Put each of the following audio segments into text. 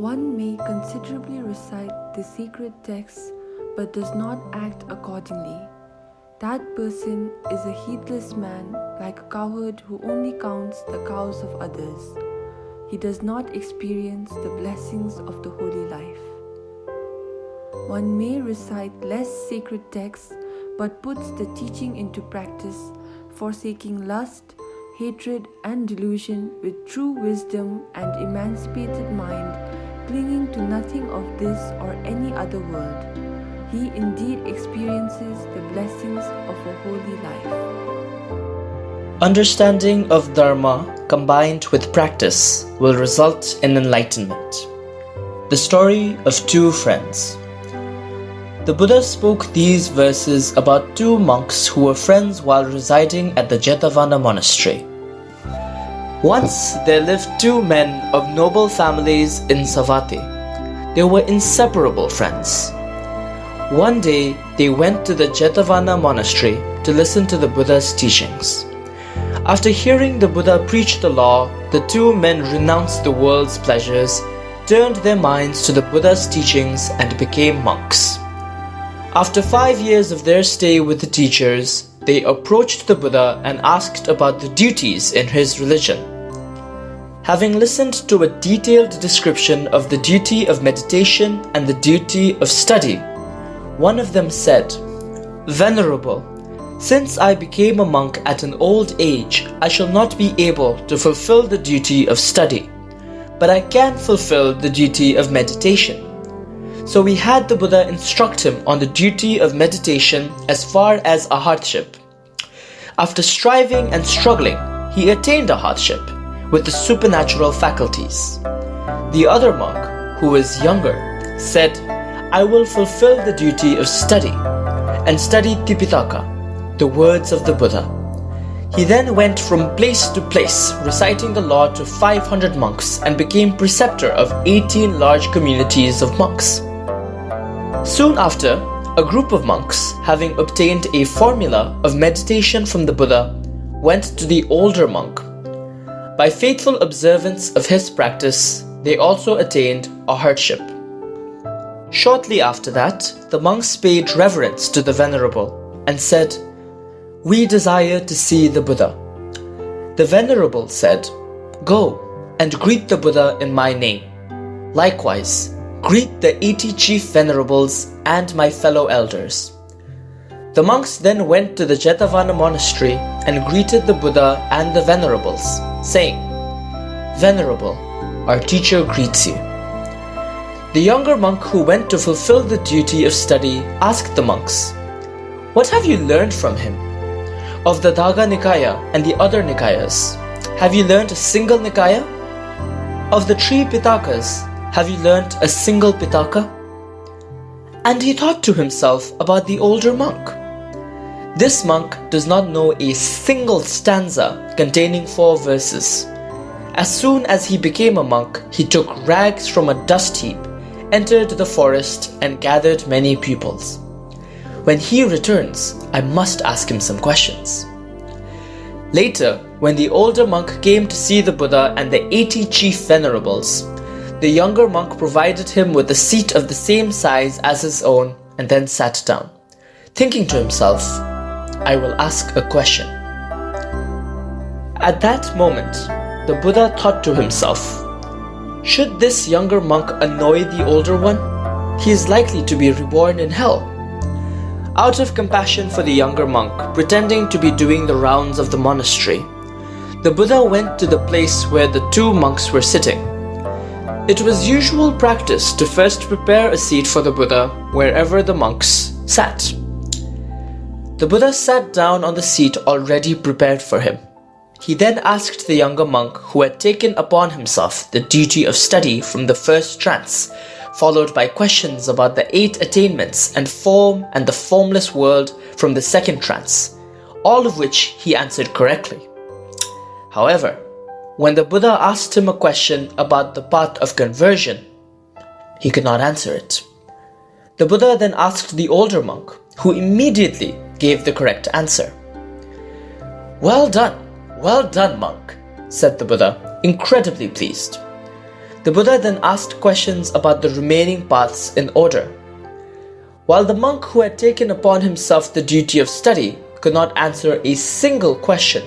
One may considerably recite the sacred texts but does not act accordingly. That person is a heedless man, like a cowherd who only counts the cows of others. He does not experience the blessings of the holy life. One may recite less sacred texts but puts the teaching into practice, forsaking lust, hatred and delusion with true wisdom and emancipated mind, clinging to nothing of this or any other world. He indeed experiences the blessings of a holy life. Understanding of Dharma combined with practice will result in enlightenment. The story of two friends. The Buddha spoke these verses about two monks who were friends while residing at the Jetavana monastery. Once there lived two men of noble families in Savatthi. They were inseparable friends. One day they went to the Jetavana monastery to listen to the Buddha's teachings. After hearing the Buddha preach the law, the two men renounced the world's pleasures, turned their minds to the Buddha's teachings and became monks. After 5 years of their stay with the teachers, they approached the Buddha and asked about the duties in his religion. Having listened to a detailed description of the duty of meditation and the duty of study, one of them said, "Venerable, since I became a monk at an old age, I shall not be able to fulfill the duty of study, but I can fulfill the duty of meditation." So we had the Buddha instruct him on the duty of meditation as far as a hardship. After striving and struggling, he attained a hardship with the supernatural faculties. The other monk, who was younger, said, "I will fulfill the duty of study," and studied Tipitaka, the words of the Buddha. He then went from place to place, reciting the law to 500 monks and became preceptor of 18 large communities of monks. Soon after, a group of monks, having obtained a formula of meditation from the Buddha, went to the older monk. By faithful observance of his practice, they also attained a hardship. Shortly after that, the monks paid reverence to the Venerable and said, "We desire to see the Buddha." The Venerable said, "Go and greet the Buddha in my name. Likewise, greet the 80 chief venerables and my fellow elders." The monks then went to the Jetavana monastery and greeted the Buddha and the venerables, saying, "Venerable, our teacher greets you." The younger monk who went to fulfill the duty of study asked the monks, "What have you learned from him? Of the Dagga Nikaya and the other Nikayas, have you learned a single Nikaya? Of the 3 Pitakas, have you learnt a single Pitaka?" And he thought to himself about the older monk. This monk does not know a single stanza containing 4 verses. As soon as he became a monk, he took rags from a dust heap, entered the forest, and gathered many pupils. When he returns, I must ask him some questions. Later, when the older monk came to see the Buddha and the 80 chief venerables, the younger monk provided him with a seat of the same size as his own and then sat down, thinking to himself, "I will ask a question." At that moment, the Buddha thought to himself, "Should this younger monk annoy the older one? He is likely to be reborn in hell." Out of compassion for the younger monk, pretending to be doing the rounds of the monastery, the Buddha went to the place where the 2 monks were sitting. It was usual practice to first prepare a seat for the Buddha wherever the monks sat. The Buddha sat down on the seat already prepared for him. He then asked the younger monk, who had taken upon himself the duty of study from the first trance, followed by questions about the 8 attainments and form and the formless world from the second trance, all of which he answered correctly. However, when the Buddha asked him a question about the path of conversion, he could not answer it. The Buddha then asked the older monk, who immediately gave the correct answer. Well done, monk," said the Buddha, incredibly pleased. The Buddha then asked questions about the remaining paths in order. While the monk who had taken upon himself the duty of study could not answer a single question,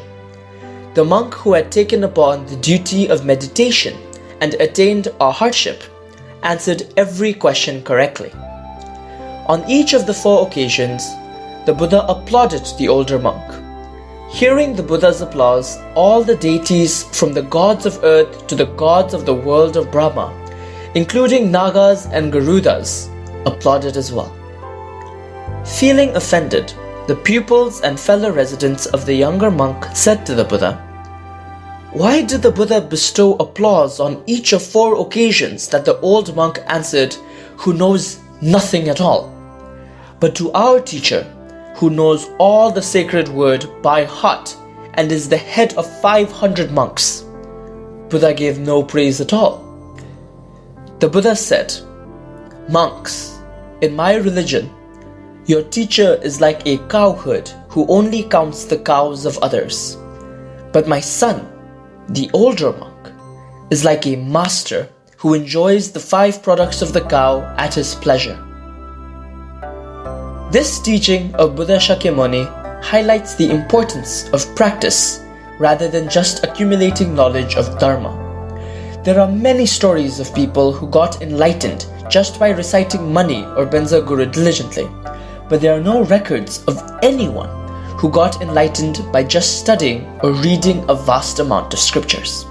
the monk who had taken upon the duty of meditation and attained a hardship answered every question correctly. On each of the 4 occasions, the Buddha applauded the older monk. Hearing the Buddha's applause, all the deities from the gods of earth to the gods of the world of Brahma, including Nagas and Garudas, applauded as well. Feeling offended, the pupils and fellow residents of the younger monk said to the Buddha, "Why did the Buddha bestow applause on each of 4 occasions that the old monk answered, who knows nothing at all? But to our teacher, who knows all the sacred word by heart and is the head of 500 monks, Buddha gave no praise at all?" The Buddha said, "Monks, in my religion, your teacher is like a cowherd who only counts the cows of others. But my son, the older monk, is like a master who enjoys the 5 products of the cow at his pleasure." This teaching of Buddha Shakyamuni highlights the importance of practice rather than just accumulating knowledge of Dharma. There are many stories of people who got enlightened just by reciting Mani or Benza Guru diligently, but there are no records of anyone who got enlightened by just studying or reading a vast amount of scriptures.